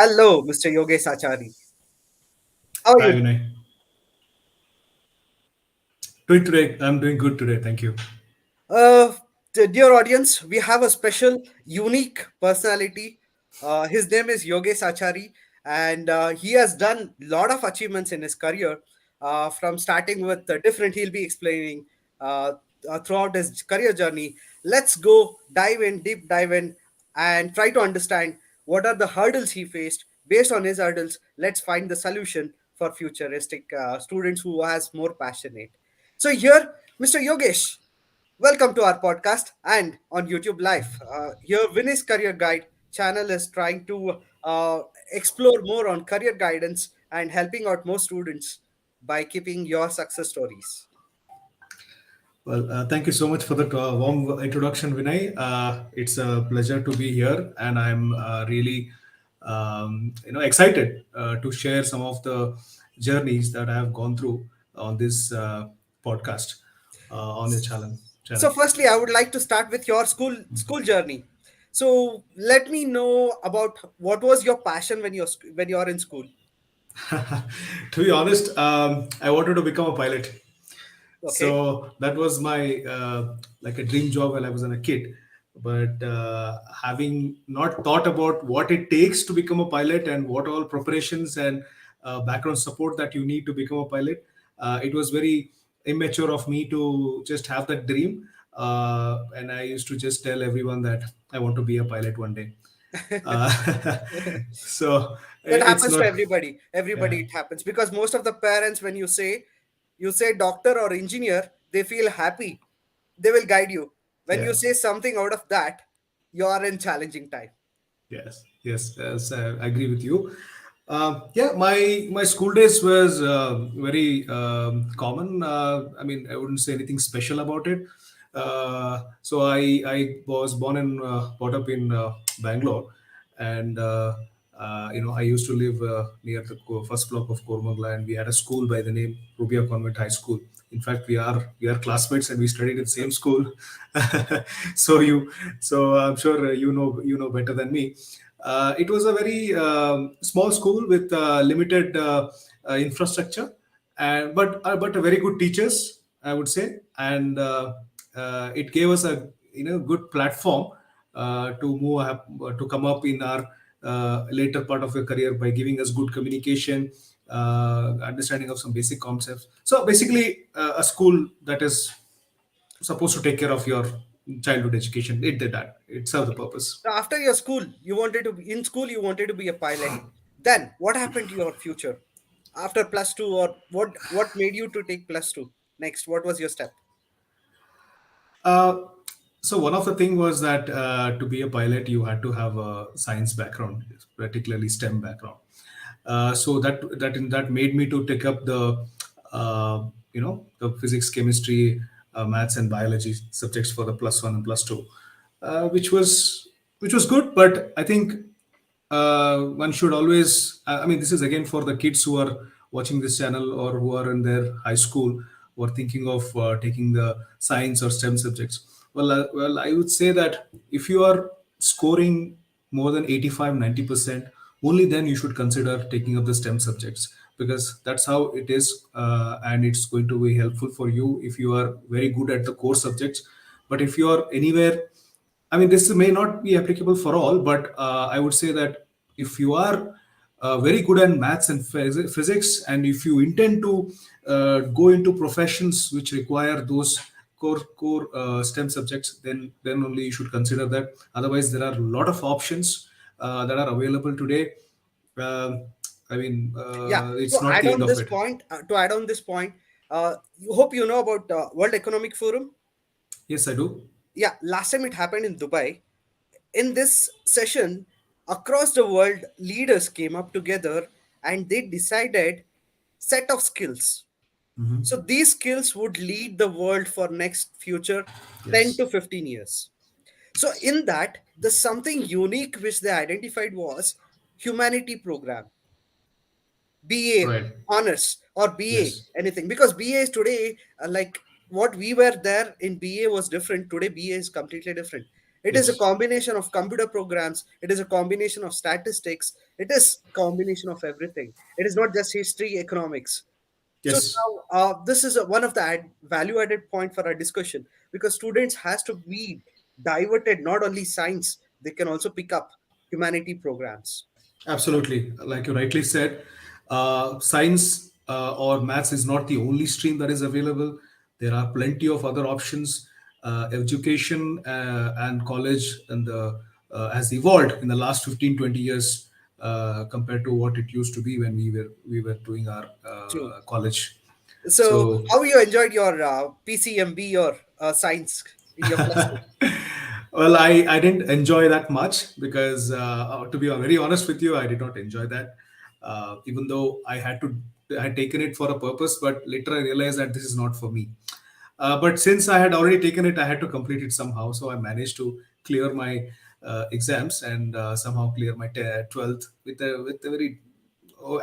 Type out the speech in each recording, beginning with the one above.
Hello, Mr. Yogesh Achari. How are Hi, you? Vinay. Doing today. I'm doing good today. Thank you. Uh, Dear audience, we have a special, unique personality. His name is Yogesh Achari, and he has done a lot of achievements in his career. From starting with different, he'll be explaining uh, throughout his career journey. Let's go dive in, deep dive in, and try to understand what are the hurdles he faced. Based on his hurdles, let's find the solution for futuristic students who has more passionate. So here, Mr. Yogesh. Welcome to our podcast and on YouTube Live. Here, Vinny's Career Guide channel is trying to explore more on career guidance and helping out more students by keeping your success stories. Well, thank you so much for the warm introduction, Vinay. It's a pleasure to be here, and I'm really, excited to share some of the journeys that I have gone through on this podcast on your channel. So, Channel. firstly, I would like to start with your school journey. So, let me know about what was your passion when you're in school. To be honest, I wanted to become a pilot. Okay. So that was my like a dream job when I was a kid. But having not thought about what it takes to become a pilot and what all preparations and background support that you need to become a pilot, it was very immature of me to just have that dream. And I used to just tell everyone that I want to be a pilot one day. Uh, so That it's happens to not. everybody. Yeah. Everybody it happens because most of the parents, when you say doctor or engineer, they feel happy. They will guide you. When you Yeah. say something out of that, you are in challenging time. Yes, I agree with you. Yeah, my school days was very common. I mean, I wouldn't say anything special about it. So I was born and brought up in Bangalore, and I used to live near the first block of Kormangla, and we had a school by the name Rubia Convent High School. In fact, we are classmates, and we studied in the same school. so you, so I'm sure you know better than me. It was a very small school with limited infrastructure, and but a very good teachers, I would say, and it gave us a good platform to come up in our later part of your career by giving us good communication, understanding of some basic concepts. So basically, a school that is supposed to take care of your childhood education, it did that. It served the purpose. So after your school, you wanted to be a pilot. Then what happened to your future after plus two, or what made you to take plus two? Next, what was your step? Uh, so one of the thing was that to be a pilot, you had to have a science background, particularly STEM background. So that made me to take up the physics, chemistry, maths, and biology subjects for the plus one and plus two, which was good. But I think one should always, I mean, this is again for the kids who are watching this channel or who are in their high school or thinking of taking the science or STEM subjects. Well, I would say that if you are scoring more than 85, 90%, only then you should consider taking up the STEM subjects, because that's how it is, and it's going to be helpful for you if you are very good at the core subjects. But if you are anywhere, I mean, this may not be applicable for all, but I would say that if you are very good at maths and physics, and if you intend to go into professions which require those core STEM subjects, then only you should consider that. Otherwise, there are a lot of options that are available today. Um I mean, Yeah. it's not the end of it. To add on this point, you hope you know about World Economic Forum. Yes, I do. Yeah, last time it happened in Dubai. In this session, across the world, leaders came up together and they decided set of skills. So these skills would lead the world for next future 10 Yes. to 15 years. So in that, the something unique which they identified was humanity program, BA Right. honors or BA Yes. anything, because BA is today like what we were there in BA was different. Today BA is completely different. It is a Yes. combination of computer programs. It is a combination of statistics. It is combination of everything. It is not just history, economics. So Yes. now, this is one of the value-added point for our discussion, because students has to be diverted not only science, they can also pick up humanity programs. Absolutely. Like you rightly said, science or maths is not the only stream that is available. There are plenty of other options. Education and college and the has evolved in the last 15, 20 years compared to what it used to be when we were doing our True. college. So, So how you enjoyed your PCMB or science in your plus two? well, I didn't enjoy that much because, to be very honest with you, I did not enjoy that. Even though I had taken it for a purpose, but later I realized that this is not for me. But since I had already taken it, I had to complete it somehow. So I managed to clear my exams and somehow clear my 12th with a very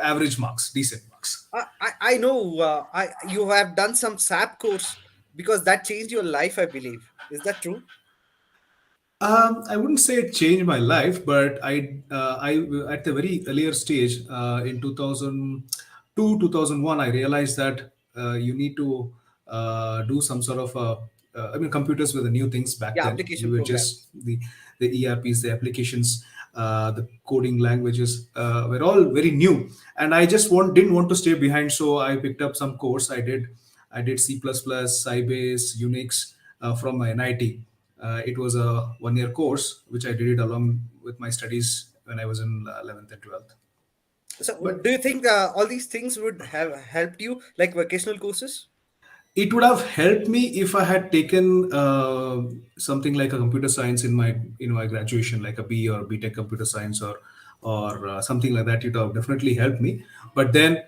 average marks, decent marks. I know I you have done some SAP course because that changed your life, I believe. Is that true? I wouldn't say it changed my life, but I at the very earlier stage in 2002, 2001, I realized that you need to do some sort of I mean, computers were the new things back Yeah, then. We application were programs. just the ERPs, the applications, the coding languages were all very new, and I just didn't want to stay behind, so I picked up some course. I did C++, Sybase, Unix from my NIT. It was a 1 year course, which I did it along with my studies when I was in 11th and 12th. So, But do you think all these things would have helped you, like vocational courses? it would have helped me if I had taken something like a computer science in my graduation, like a B or B Tech computer science or something like that. It would have definitely helped me. But then,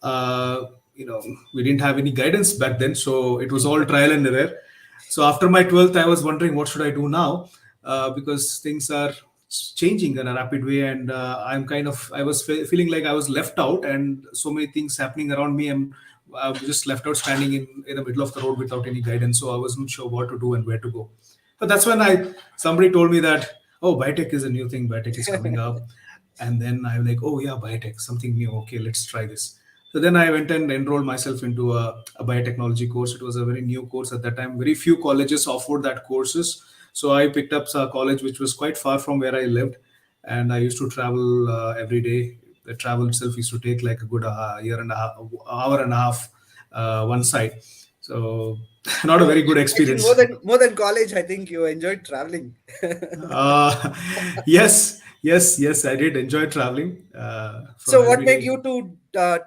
uh, we didn't have any guidance back then, so it was all trial and error. So after my 12th, I was wondering what should I do now, because things are changing in a rapid way, and I was feeling like I was left out, and so many things happening around me, and I was just left out standing in the middle of the road without any guidance. So I wasn't sure what to do and where to go. But that's when I somebody told me that, oh, biotech is a new thing, biotech is coming up, and then I'm like, oh yeah, biotech, something new. Okay, let's try this. So then I went and enrolled myself into a biotechnology course. It was a very new course at that time. Very few colleges offered that courses. So I picked up a college which was quite far from where I lived, and I used to travel every day. The travel itself used to take like a good year and a half, hour and a half one side. So not a So, very good I think experience. more than college, I think you enjoyed traveling. Uh, yes, yes, yes. I did enjoy traveling from So, what every made day. you to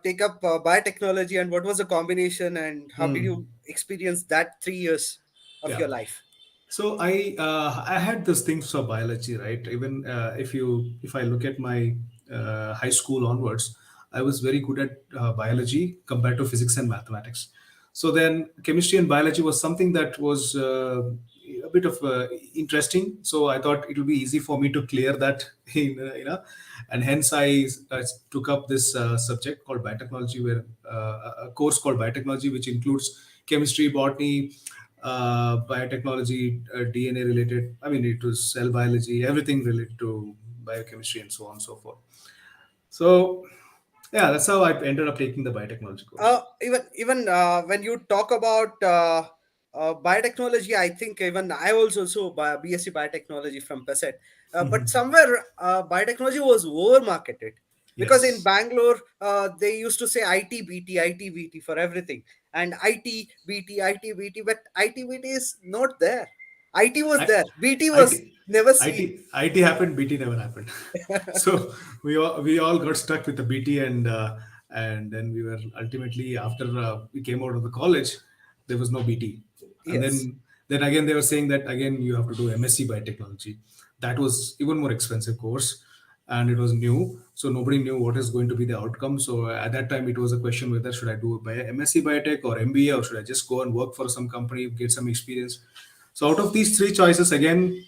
take up biotechnology, and what was the combination, and how did Hmm. you experience that 3 years of Yeah. your life? So I had this thing for biology, right? Even if I look at my high school onwards, I was very good at biology compared to physics and mathematics. So then chemistry and biology was something that was a bit of interesting. So I thought it would be easy for me to clear that, and hence I took up this subject called biotechnology, where a course called biotechnology, which includes chemistry, botany, biotechnology, DNA related. I mean, it was cell biology, everything related to biochemistry, and so on and so forth. So, yeah, that's how I ended up taking the biotechnology course. Even when you talk about biotechnology, I think even I was also BSc biotechnology from PESET. But somewhere biotechnology was over marketed, because in Yes. Bangalore they used to say IT BT for everything, and IT BT, but IT BT is not there. IT was I, there, BT was IT, never seen. IT happened, BT never happened. So we all got stuck with the BT, and then we were ultimately, after we came out of the college, there was no BT, and Yes. then again they were saying that again you have to do MSc biotechnology. That was even more expensive course, and it was new, so nobody knew what is going to be the outcome. So at that time it was a question whether should I do MSc biotech or MBA, or should I just go and work for some company, get some experience. So out of these three choices, again,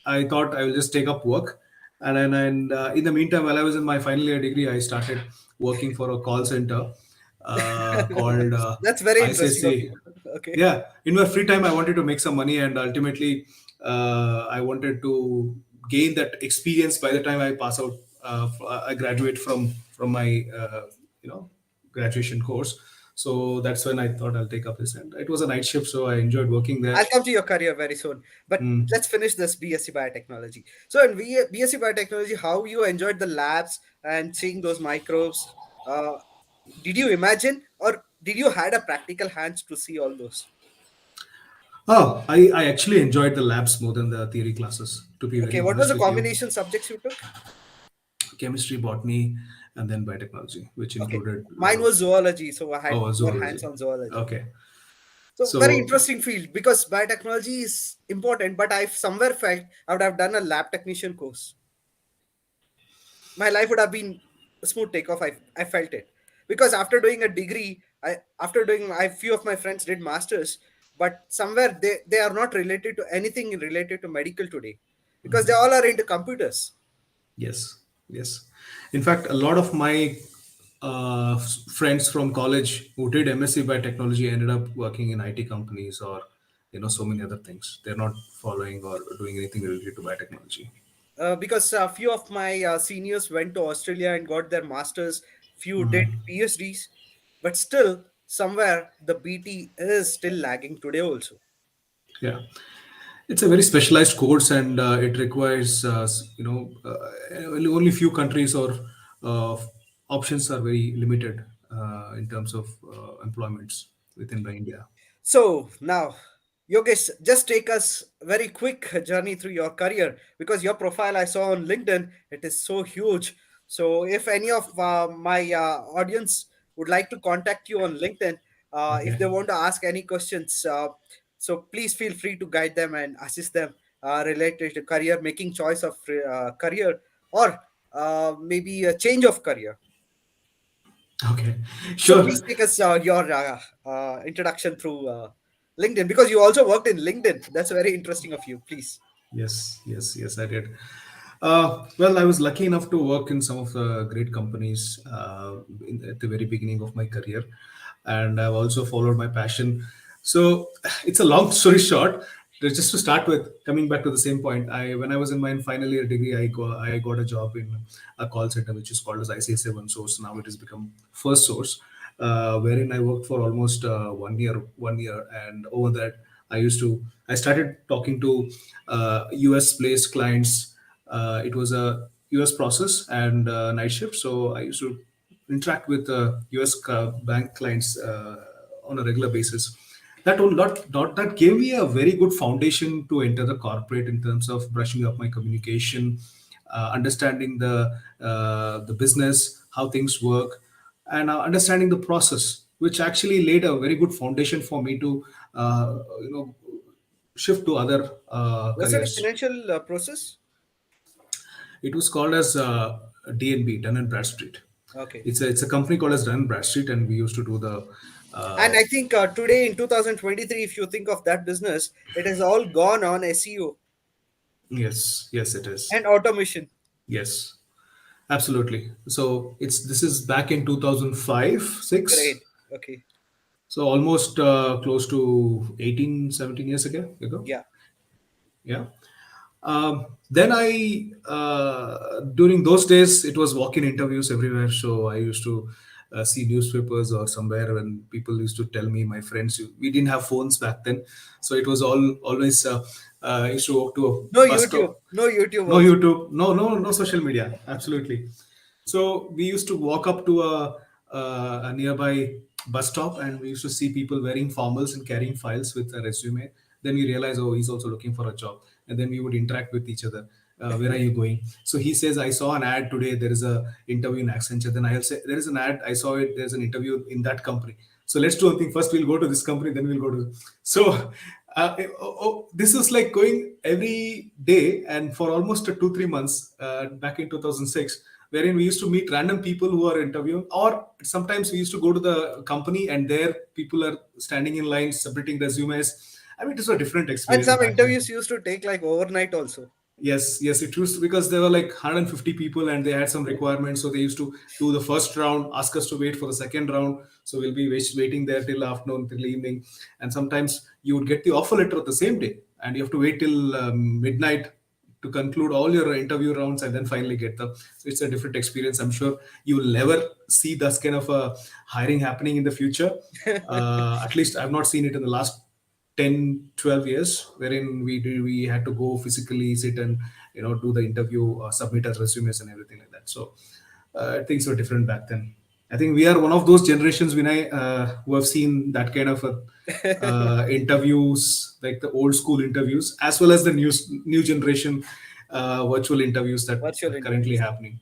I thought I will just take up work, and in the meantime, while I was in my final year degree, I started working for a call center called That's very interesting of ICICI. you. Okay. Yeah, in my free time, I wanted to make some money, and ultimately, I wanted to gain that experience by the time I pass out. I graduate from my graduation course. So that's when I thought I'll take up this, and it was a night shift, so I enjoyed working there. I'll come to your career very soon. But Mm. let's finish this BSc Biotechnology. So in BSc Biotechnology, how you enjoyed the labs and seeing those microbes? Uh, did you imagine, or did you had a practical hands to see all those? Oh, I actually enjoyed the labs more than the theory classes, to be very Okay, what was honest the with you. combination subjects you took? Chemistry, botany, and then biotechnology, which Okay, included a lot mine of was zoology, so I had more hands zoology. on zoology. Okay. So very So, interesting field because biotechnology is important, but I've somewhere felt I would have done a lab technician course. My life would have been a smooth takeoff. I felt it because after doing a degree, I few of my friends did masters, but somewhere they are not related to anything related to medical today because they all are into computers. yes, yes. In fact, a lot of my friends from college who did MSc biotechnology ended up working in IT companies or, so many other things. They're not following or doing anything related to biotechnology. Because a few of my seniors went to Australia and got their masters, few did PhDs, but still somewhere the BT is still lagging today also. Yeah. It's a very specialized course, and it requires, only few countries or uh, options are very limited in terms of employments within the India. So now, Yogesh, just take us very quick journey through your career because your profile I saw on LinkedIn, it is so huge. So if any of my audience would like to contact you on LinkedIn, if Okay. they want to ask any questions, so please feel free to guide them and assist them related to career, making choice of career or maybe a change of career. Okay. So Sure. please take us your introduction through LinkedIn because you also worked in LinkedIn. That's very interesting of you. Please. Yes, yes, yes, I did. Well, I was lucky enough to work in some of the great companies at the very beginning of my career, and I've also followed my passion. So it's a long story short. Just to start with, coming back to the same point, when I was in my final year degree, I got a job in a call center which is called as ICSA One Source. Now it has become First Source, wherein I worked for almost 1 year, and over that I started talking to US placed clients. It was a US process and night shift, so I used to interact with US bank clients on a regular basis. That gave me a very good foundation to enter the corporate in terms of brushing up my communication, understanding the business, how things work, and understanding the process, which actually laid a very good foundation for me to shift to other Was it a careers. financial process? It was called as DNB, Dun and Bradstreet. Okay. It's a company called as Dun and Bradstreet, and we used to do the And uh, I think today in 2023, if you think of that business, it has all gone on SEO yes, yes, it is. and automation. Yes, absolutely. So it's this is back in 2005, 6. Great. Okay. So almost close to 18, 17 years ago. Yeah. Yeah. Then during those days, it was walk-in interviews everywhere. So I used to see newspapers or somewhere when people used to tell me, my friends, we didn't have phones back then. So it was always, I used to walk to No a bus YouTube. stop. No YouTube No also. YouTube, no social media. Absolutely. So we used to walk up to a nearby bus stop, and we used to see people wearing formals and carrying files with a resume. Then we realize, oh, he's also looking for a job, and then we would interact with each other. Where are you going? So he says, I saw an ad today. There is a interview in Accenture. Then I'll say, there is an ad. I saw it. There's an interview in that company. So let's do one thing. First, we'll go to this company. Then we'll go to. So this was like going every day, and for almost 2 3 months back in 2006, wherein we used to meet random people who are interviewing, or sometimes we used to go to the company and there people are standing in line submitting resumes. I mean, it was a different And experience some back then. interviews used to take like overnight also. Yes, yes, it used because there were like 150 people and they had some requirements. So they used to do the first round, ask us to wait for the second round. So we'll be waiting there till afternoon, till evening. And sometimes you would get the offer letter the same day. and you have to wait till midnight to conclude all your interview rounds and then finally get the. So it's a different experience. I'm sure you will never see this kind of hiring happening in the future. At least I've not seen it in the last 10, 12 years, wherein we had to go physically sit and do the interview, submit our resumes and everything like that. So things were different back then. I think we are one of those generations, Vinay, who have seen that kind of interviews, like the old school interviews, as well as the new generation virtual interviews that Virtual are currently interviews. happening.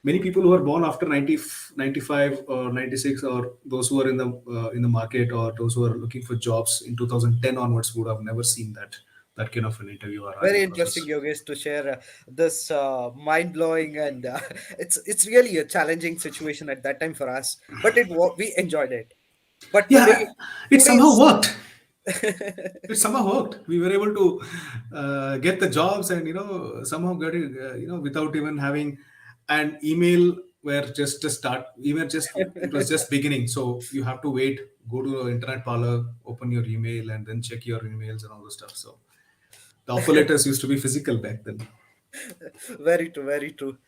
Many people who are born after 90, 95 or 96, or those who are in the market, or those who are looking for jobs in 2010 onwards, would have never seen that kind of an interview or Very hiring interesting, process. Yogesh, to share this mind blowing, and it's really a challenging situation at that time for us. But we enjoyed it. But Yeah, it somehow today's worked. It somehow worked. We were able to get the jobs, and somehow get it, without even having an email. Where just to start, even just it was just beginning. So you have to wait, go to an internet parlor, open your email, and then check your emails and all the stuff. So the offer letters used to be physical back then. very true, very true.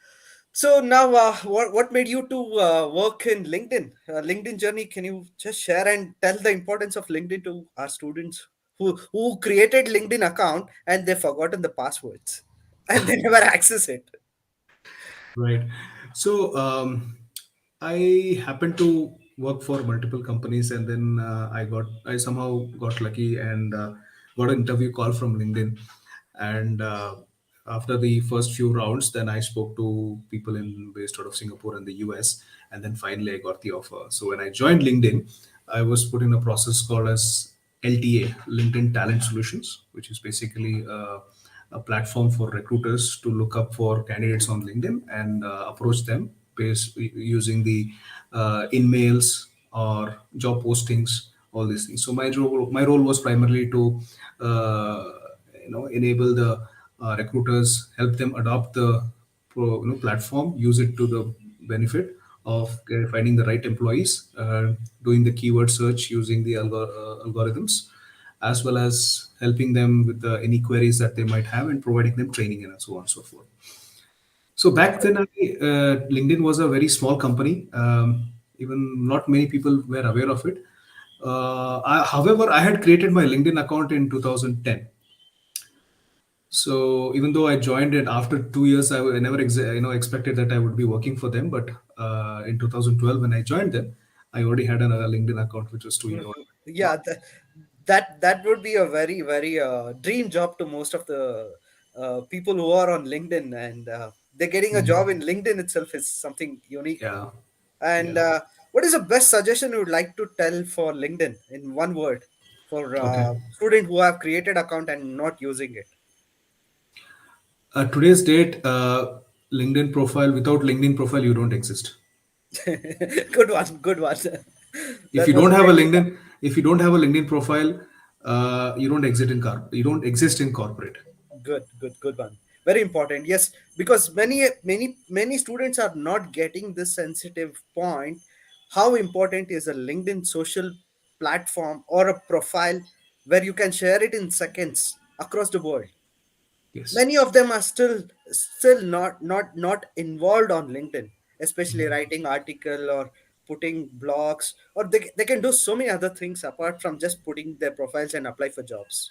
So now, what made you to work in LinkedIn? LinkedIn journey. Can you just share and tell the importance of LinkedIn to our students who created LinkedIn account and they've forgotten the passwords and they never access it? Right. So I happened to work for multiple companies, and then I somehow got lucky and got an interview call from LinkedIn. And after the first few rounds, then I spoke to people based out of Singapore and the US, and then finally I got the offer. So when I joined LinkedIn, I was put in a process called as LTA, LinkedIn Talent Solutions, which is basically a platform for recruiters to look up for candidates on LinkedIn and approach them using the in-mails or job postings, all these things. So my role was primarily to enable the recruiters, help them adopt the platform, use it to the benefit of finding the right employees, doing the keyword search using the algorithms, as well as helping them with any queries that they might have and providing them training and so on and so forth. So back then, LinkedIn was a very small company. Even not many people were aware of it. However, I had created my LinkedIn account in 2010. So even though I joined it after 2 years, I never expected that I would be working for them. But in 2012, when I joined them, I already had another LinkedIn account, which was 2 year old. Yeah, that would be a very very dream job to most of the people who are on LinkedIn, and they're getting a job in LinkedIn itself is something unique. Yeah, And yeah. what is the best suggestion you would like to tell for LinkedIn in one word for Okay. student who have created account and not using it? Today's date, LinkedIn profile. Without LinkedIn profile, you don't exist. Good one, good one. If That you was don't have a really LinkedIn, if you don't have a LinkedIn profile, you don't exist in corporate. good, good, good one. Very important. Yes, because many students are not getting this sensitive point. How important is a LinkedIn social platform or a profile where you can share it in seconds across the world? Yes. Many of them are still not involved on LinkedIn, especially writing article or putting blogs, or they can do so many other things apart from just putting their profiles and apply for jobs.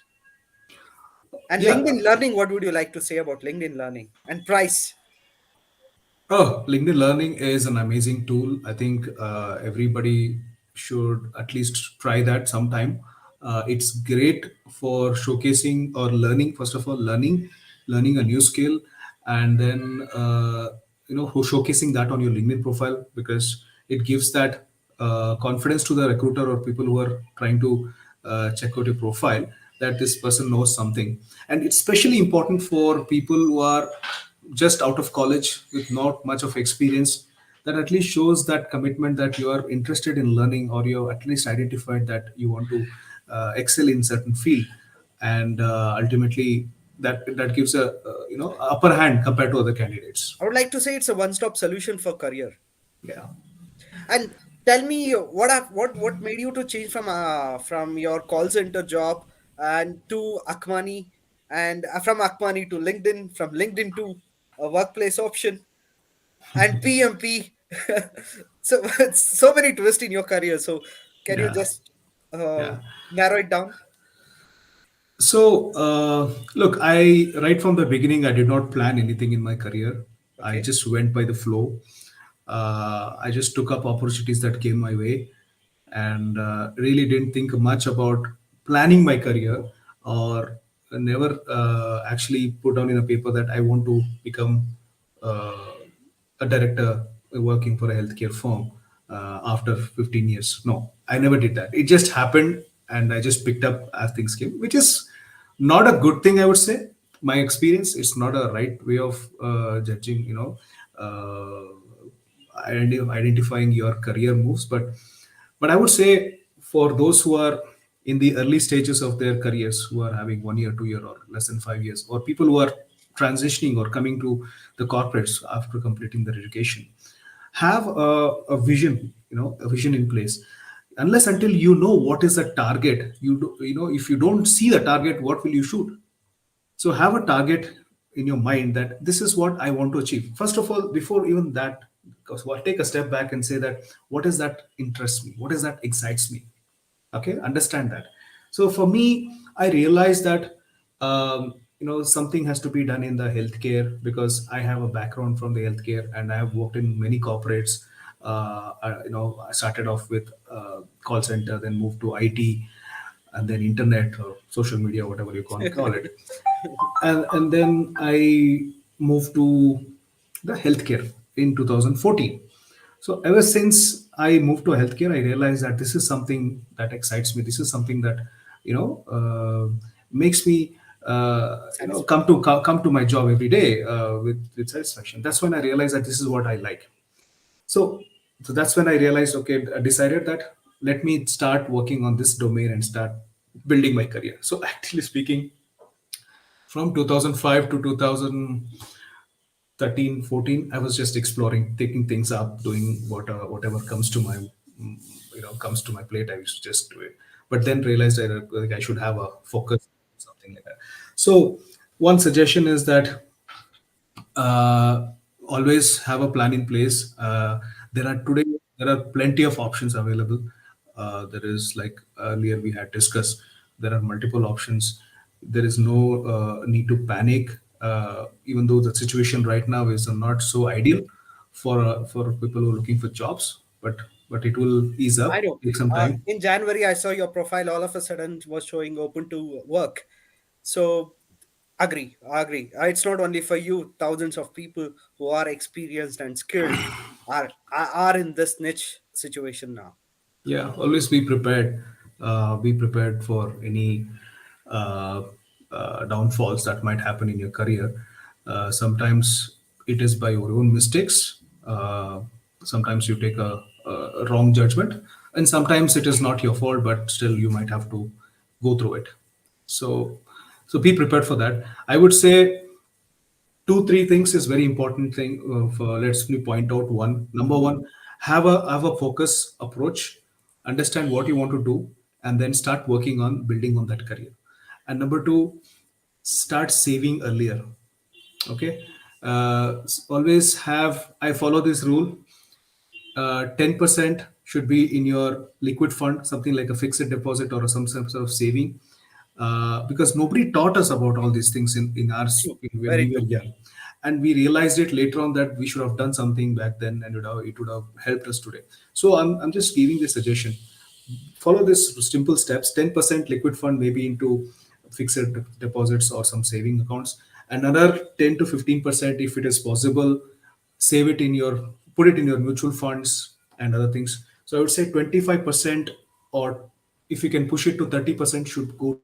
And Yeah. LinkedIn Learning, what would you like to say about LinkedIn Learning and price? Oh, LinkedIn Learning is an amazing tool. I think everybody should at least try that sometime. It's great for showcasing or learning. First of all, learning a new skill, and then showcasing that on your LinkedIn profile, because it gives that confidence to the recruiter or people who are trying to check out your profile, that this person knows something. And it's especially important for people who are just out of college with not much of experience. That at least shows that commitment, that you are interested in learning, or you have at least identified that you want to excel in certain field. And ultimately, that gives a upper hand compared to other candidates. I would like to say it's a one-stop solution for career. Yeah. And tell me what made you to change from your call center job and to Akmani, and from Akmani to LinkedIn, from LinkedIn to a workplace option, and PMP. So so many twists in your career. So can you Yeah, just uh, yeah. narrow it down? So, look, I right from the beginning, I did not plan anything in my career. I Okay. just went by the flow. I just took up opportunities that came my way, and really didn't think much about planning my career, or never actually put down in a paper that I want to become uh, a director working for a healthcare firm after 15 years. No, I never did that. It just happened, and I just picked up as things came, which is not a good thing, I would say. My experience, it's not a right way of judging, identifying your career moves. But I would say, for those who are in the early stages of their careers, who are having 1 year, 2 year, or less than 5 years, or people who are transitioning or coming to the corporates after completing their education, have a vision, a vision in place. Unless until you know what is the target, if you don't see the target, what will you shoot? So have a target in your mind that this is what I want to achieve. First of all, before even that, take a step back and say that what is that interests me? What is that excites me? Okay, understand that. So for me, I realized that something has to be done in the healthcare, because I have a background from the healthcare and I have worked in many corporates. I started off with call center, then moved to IT, and then internet or social media, whatever you can call it, and then I moved to the healthcare in 2014. So ever since I moved to healthcare, I realized that this is something that excites me. This is something that makes me Satisfied. come to my job every day with satisfaction. That's when I realized that this is what I like. So so that's when I realized, okay, I decided that let me start working on this domain and start building my career. So actually speaking, from 2005 to 2013, 14, I was just exploring, taking things up, doing whatever comes to my comes to my plate. I used to just do it, but then realized like, I should have a focus, something like that. So one suggestion is that uh, always have a plan in place. Today there are plenty of options available. There is, like earlier we had discussed, there are multiple options. There is no need to panic, even though the situation right now is not so ideal for people who are looking for jobs. But it will ease I up, know. take some time. In January, I saw your profile all of a sudden was showing open to work. So agree, I agree. It's not only for you. Thousands of people who are experienced and skilled are in this niche situation now. Yeah, always be prepared. Be prepared for any uh, downfalls that might happen in your career. Sometimes it is by your own mistakes. Sometimes you take a wrong judgment, and sometimes it is not your fault, but still you might have to go through it. So, so be prepared for that. I would say two three things is very important thing. Let's me point out one. Number one, have a focus approach, understand what you want to do, and then start working on building on that career. And number two, start saving earlier. Okay. Always have, I follow this rule, 10% should be in your liquid fund, something like a fixed deposit or some sort of saving, because nobody taught us about all these things in our True. when Very we were true. young, and we realized it later on that we should have done something back then, and it would have helped us today. So I'm just giving this suggestion. Follow this simple steps: 10% liquid fund, maybe into fixed deposits or some saving accounts. Another 10 to 15%, if it is possible, save it in your put it in your mutual funds and other things. So I would say 25%, or if you can push it to 30%, should go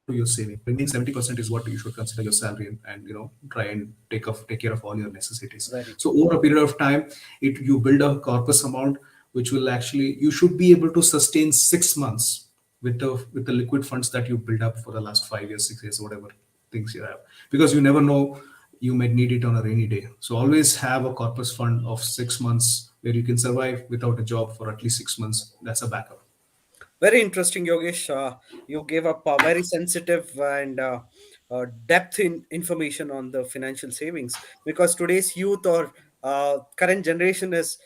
to your saving. Remaining 70% is what you should consider your salary, and try and take care of all your necessities. So Very true. over a period of time, it you build a corpus amount which will actually, you should be able to sustain 6 months with the liquid funds that you build up for the last 5 years, 6 years, whatever things you have, because you never know, you might need it on a rainy day. So always have a corpus fund of 6 months where you can survive without a job for at least 6 months. That's a backup. Very interesting, Yogesh. You gave up very sensitive and depth in information on the financial savings, because today's youth or current generation is,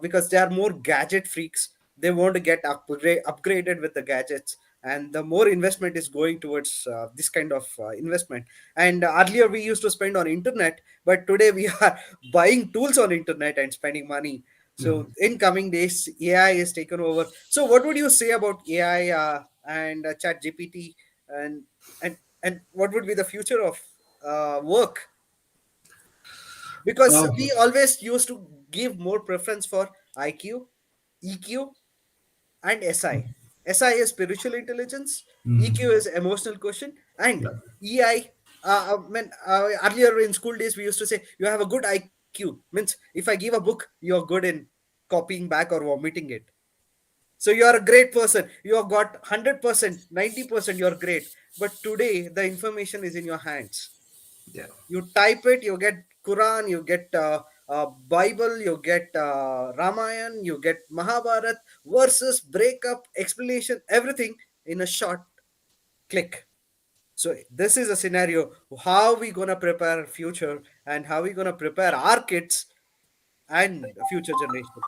because they are more gadget freaks. They want to get upgraded with the gadgets, and the more investment is going towards this kind of investment. And earlier we used to spend on internet, but today we are buying tools on internet and spending money. Yeah. So in coming days, AI is taken over. So what would you say about AI and Chat GPT, and and what would be the future of work? Because Uh, we always used to give more preference for IQ, EQ, and SI. SI is spiritual intelligence, EQ is emotional quotient, and yeah. EI. Earlier in school days, we used to say you have a good IQ. Means if I give a book, you're good in copying back or vomiting it. So you are a great person. You have got 100%, 90%. You're great. But today, the information is in your hands. Yeah. You type it, you get Quran, you get Bible, you get Ramayan, you get Mahabharat, verses, breakup, explanation, everything in a short click. So this is a scenario. How we gonna prepare our future, and how we gonna prepare our kids and future generation?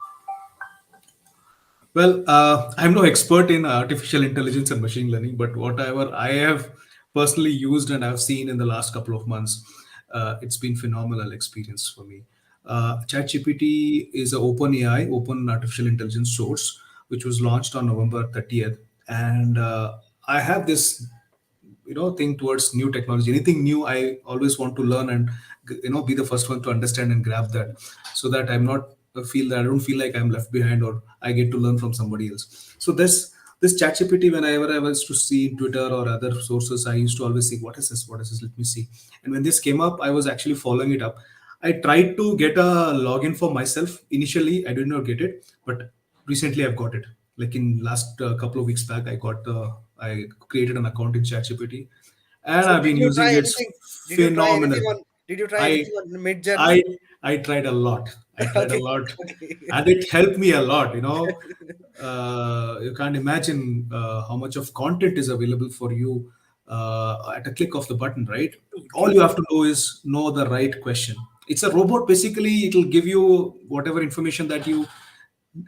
Well, I'm no expert in artificial intelligence and machine learning, but whatever I have personally used and I've seen in the last couple of months, it's been phenomenal experience for me. ChatGPT is an open AI, open artificial intelligence source, which was launched on November 30th, and I have this thing towards new technology. Anything new, I always want to learn and be the first one to understand and grab that, so that I'm not feel that I don't feel like I'm left behind, or I get to learn from somebody else. So this ChatGPT, whenever I was to see in Twitter or other sources, I used to always think, what is this, what is this, let me see. And when this came up, I was actually following it up. I tried to get a login for myself. Initially I did not get it, but recently I've got it. Like in last couple of weeks back, I created an account in ChatGPT, and So I've did been you using try it. anything? Did you try anything Phenomenal. on? Did you try I anything on Mid Journey? I I tried a lot. I tried a Okay, lot, okay. and it helped me a lot. You can't imagine how much of content is available for you at a click of the button, right? True, All true. you have to do is know the right question. It's a robot. Basically, it'll give you whatever information that you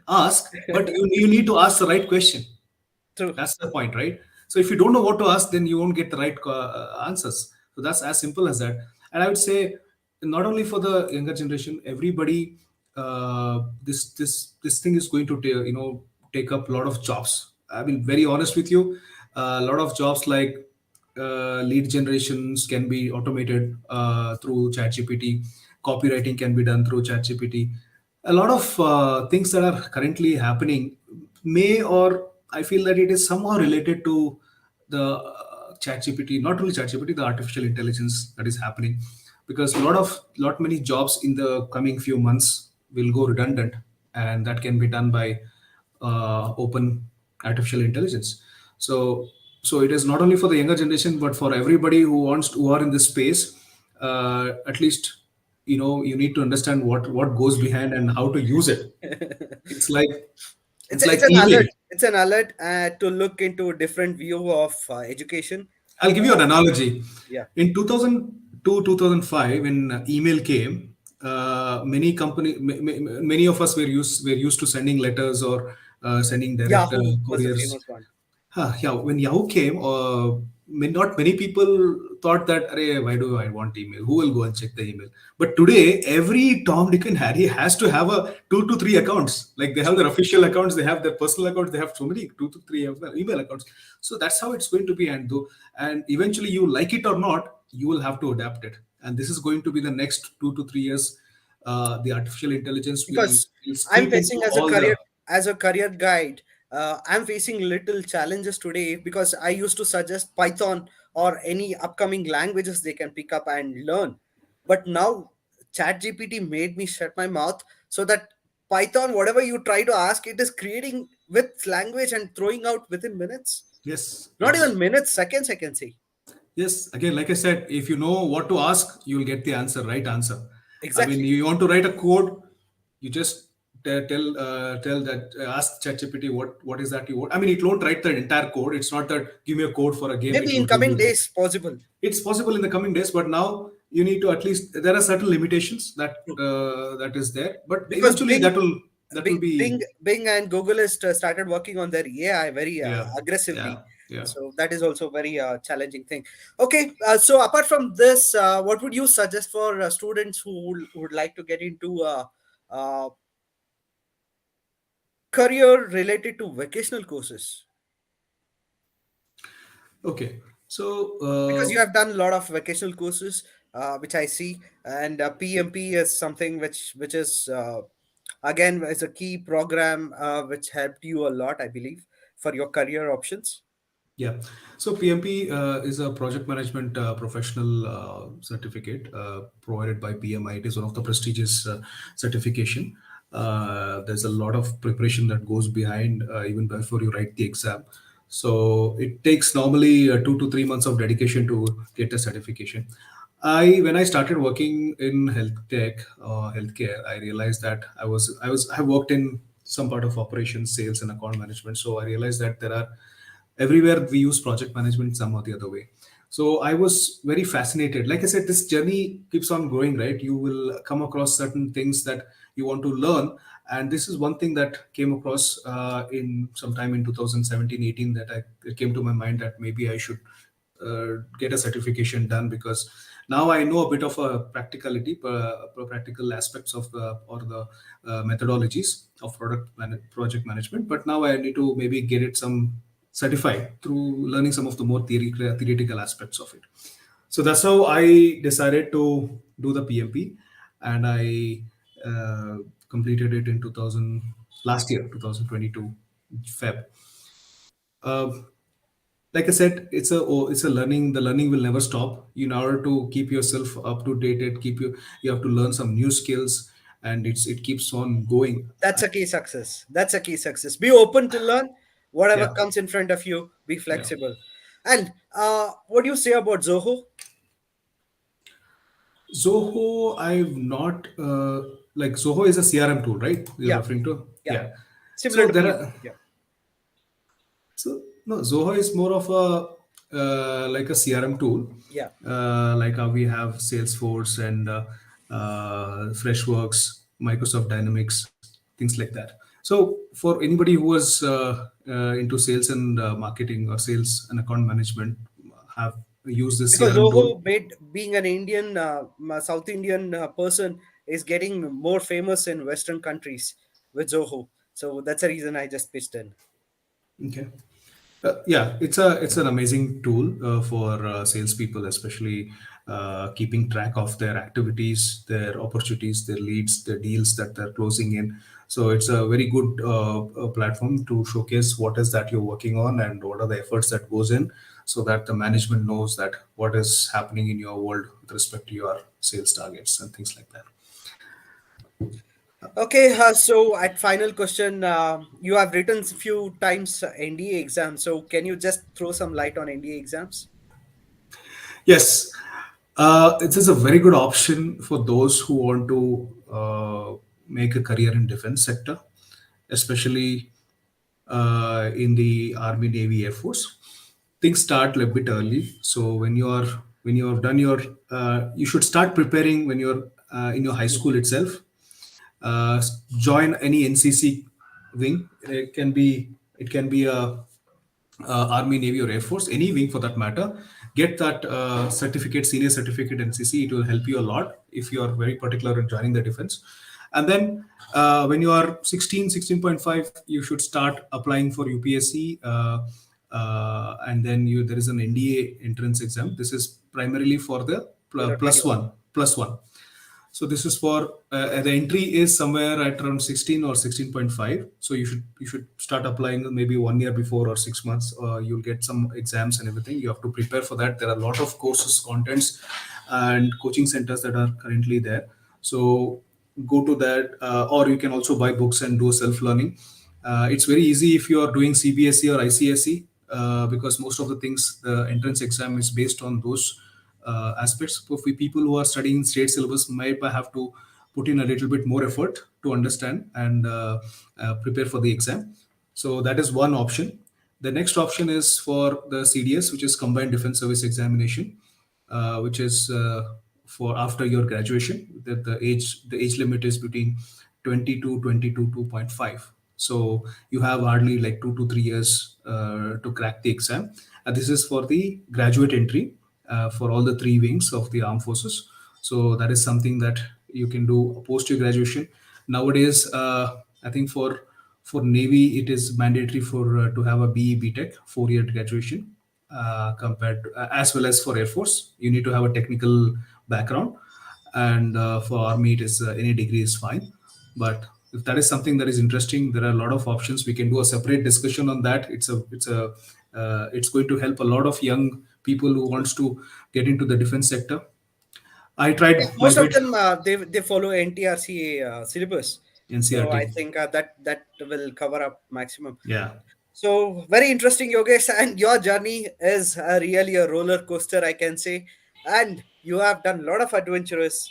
ask, but you need to ask the right question. True. That's the point, right? So if you don't know what to ask, then you won't get the right answers. So that's as simple as that. And I would say, not only for the younger generation, everybody, this thing is going to take up a lot of jobs. I mean, very honest with you, a lot of jobs like lead generations can be automated through ChatGPT. Copywriting can be done through ChatGPT. A lot of things that are currently happening may, or I feel that it is somehow related to the ChatGPT, not only ChatGPT, the artificial intelligence that is happening, because lot many jobs in the coming few months will go redundant, and that can be done by open artificial intelligence. So so it is not only for the younger generation, but for everybody who are in this space. At least you need to understand what goes behind and how to use it. It's like It's it's like it's an email. alert. It's an alert to look into a different view of education. I'll give you an analogy. Yeah. In 2002, 2005, when email came, many of us were used to sending letters or sending direct Yahoo was the couriers. famous one. Yeah, when Yahoo came, not many people thought that, "Arey, why do I want email? Who will go and check the email?" But today, every Tom, Dick, and Harry has to have a 2 to 3 accounts. Like they have True. their official accounts, they have their personal accounts, they have so many 2 to 3 email accounts. So that's how it's going to be, and eventually, you like it or not, you will have to adapt it. And this is going to be the next 2 to 3 years. The artificial intelligence Because will I'm sweep into facing as a all the. career guide. I'm facing little challenges today because I used to suggest Python or any upcoming languages they can pick up and learn. But now ChatGPT made me shut my mouth, so that Python, whatever you try to ask, it is creating with language and throwing out within minutes. Yes, Not even yes. minutes, seconds, I can say. Yes, again, like I said, if you know what to ask, you will get the answer, right answer. I mean, Exactly. you want to write a code, you just tell that ask ChatGPT what is that you want. I mean, it won't write the entire code. It's not that give me a code for a game. It Maybe in will give coming you the. days possible. It's possible in the coming days, but now you need to at least there are certain limitations that is there, but Because eventually that will Bing, be. And Google has started working on their AI very Yeah, aggressively. yeah, yeah. So that is also very challenging thing. Okay, so apart from this, what would you suggest for students who would like to get into uh, career related to vocational courses? Okay, so Because you have done a lot of vocational courses, which I see, and PMP is something which is again is a key program which helped you a lot, I believe, for your career options. yeah, so PMP is a project management professional certificate provided by PMI. It is one of the prestigious certification. There's a lot of preparation that goes behind even before you write the exam. So it takes normally 2 to 3 months of dedication to get a certification. When I started working in healthcare, I realized that I have worked in some part of operations, sales, and account management. So I realized that there are everywhere we use project management some or the other way. So I was very fascinated. Like I said, this journey keeps on growing, right? You will come across certain things that you want to learn, and this is one thing that came across in sometime in 2017-18 that it came to my mind that maybe I should get a certification done, because now I know a bit of a practical aspects of or the methodologies of project management. But now I need to maybe get it some certified through learning some of the more theoretical aspects of it. So that's how I decided to do the PMP, and I completed it in 2000 last year, 2022 Feb. Uh, like I said, it's a learning. The learning will never stop. In order to keep yourself up to date, you have to learn some new skills, and it keeps on going. That's a key success. That's a key success. Be open to learn whatever Yeah, comes in front of you. Be yeah. flexible. And what do you say about Zoho? Zoho, I've not like Zoho is a CRM tool, right? You're Yeah, referring to? yeah. Yeah. Similar So to there PMP. are Yeah. so no Zoho is more of a like a CRM tool, Yeah. like how we have Salesforce and Freshworks, Microsoft Dynamics, things like that. So for anybody who was into sales and marketing or sales and account management, have used this Because CRM tool. Zoho, being an Indian, South Indian person, is getting more famous in Western countries with Zoho. So that's the reason I just pitched in. Okay. Yeah, it's an amazing tool for salespeople, especially keeping track of their activities, their opportunities, their leads, their deals that they're closing in. So it's a very good platform to showcase what is that you're working on and what are the efforts that goes in, so that the management knows that what is happening in your world with respect to your sales targets and things like that. Okay, so at final question, you have written few times NDA exam. So can you just throw some light on NDA exams? Yes, it is a very good option for those who want to make a career in defense sector, especially in the Army, Navy, Air Force. Things start a bit early. So when you have done your, you should start preparing when you're in your high school itself. Join any NCC wing. It can be a Army, Navy, or Air Force, any wing for that matter. Get that certificate, senior certificate NCC. It will help you a lot if you are very particular in joining the defense. And then when you are 16.5, you should start applying for UPSC. And then there is an NDA entrance exam. This is primarily for the You're a plus 21. one, plus one. So this is for the entry is somewhere at around 16 or 16.5. So you should start applying maybe 1 year before or 6 months. You'll get some exams and everything. You have to prepare for that. There are a lot of courses, contents, and coaching centers that are currently there. So go to that, or you can also buy books and do self learning. It's very easy if you are doing CBSE or ICSE, because most of the things the entrance exam is based on those aspects. So for people who are studying state syllabus might have to put in a little bit more effort to understand and prepare for the exam. So that is one option. The next option is for the CDS, which is Combined Defense Service Examination, which is for after your graduation. The age limit is between 20 to 22.5. So you have hardly like 2 to 3 years to crack the exam. And this is for the graduate entry for all the three wings of the armed forces. So that is something that you can do post your graduation. Nowadays, I think for Navy, it is mandatory for to have a BE BTech 4 year graduation, compared to, as well as for Air Force, you need to have a technical background, and for Army, it is any degree is fine. But if that is something that is interesting, there are a lot of options. We can do a separate discussion on that. It's going to help a lot of young people who wants to get into the defense sector. I Yeah, tried my most of bit. them they follow NTRC syllabus, so I NCRT. think that will cover up maximum. Yeah. So very interesting, Yogesh, and your journey is really a roller coaster, I can say. And you have done a lot of adventures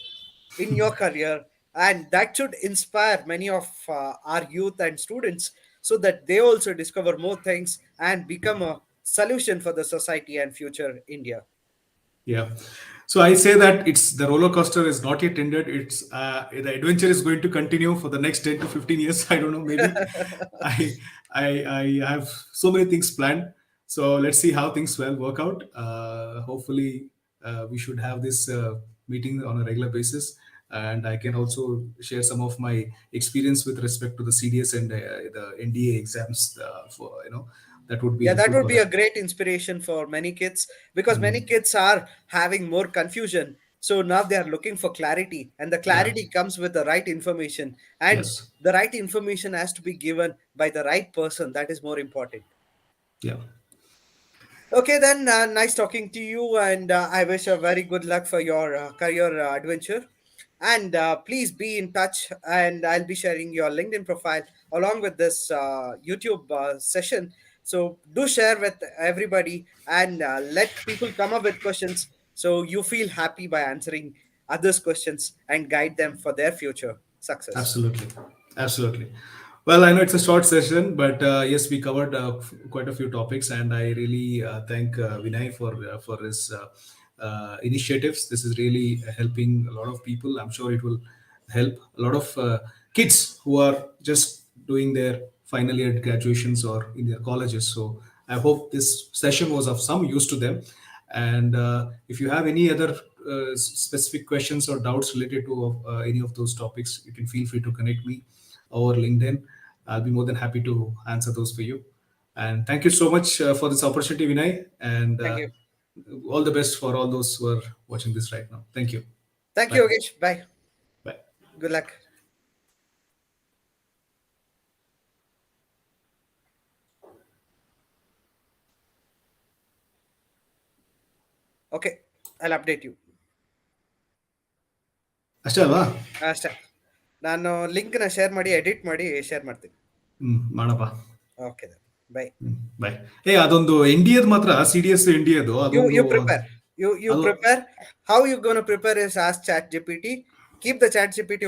in your career, and that should inspire many of our youth and students so that they also discover more things and become a solution for the society and future India. Yeah. So I say that it's the roller coaster is not yet ended. It's the adventure is going to continue for the next 10 to 15 years. I don't know. Maybe I I have so many things planned. So let's see how things will work out. Hopefully, we should have this meeting on a regular basis, and I can also share some of my experience with respect to the CDS and the NDA exams. For that would be Yeah, that helpful would for be a them. great inspiration for many kids because many Mm. kids are having more confusion. So now they are looking for clarity, and the Yeah. clarity comes with the right information. And Yes. the right information has to be given by the right person. That is more important. Yeah. Okay, then, nice talking to you, and I wish a very good luck for your career adventure. And please be in touch, and I'll be sharing your LinkedIn profile along with this YouTube session. So do share with everybody and let people come up with questions so you feel happy by answering others' questions and guide them for their future success. Absolutely. Absolutely. Well, I know it's a short session, but yes, we covered quite a few topics, and I really thank Vinay for his initiatives. This is really helping a lot of people. I'm sure it will help a lot of kids who are just doing their final year graduations or in their colleges. So I hope this session was of some use to them. And if you have any other specific questions or doubts related to any of those topics, you can feel free to connect me over LinkedIn. I'll be more than happy to answer those for you. And thank you so much for this opportunity, Vinay. And Thank you. all the best for all those who are watching this right now. Thank you. Thank you, Bye. Yogesh. Bye. Bye. Good luck. Okay, I'll update you. ಅಷ್ಟೇ ಅಲ್ವಾ? ಅಷ್ಟೇ. ನಾನು ಲಿಂಕ್ನ share ಮಾಡಿ edit ಮಾಡಿ share ಮಾಡ್ತೀನಿ. ಮಾಡಪ್ಪ. Okay bye. Bye. ಅದೊಂದು NDAದ್ ಮಾತ್ರ CDS NDAದು You ಅದೊಂದು prepare. You ಅದು prepare. How you gonna prepare is ask Chat GPT. Keep the Chat GPT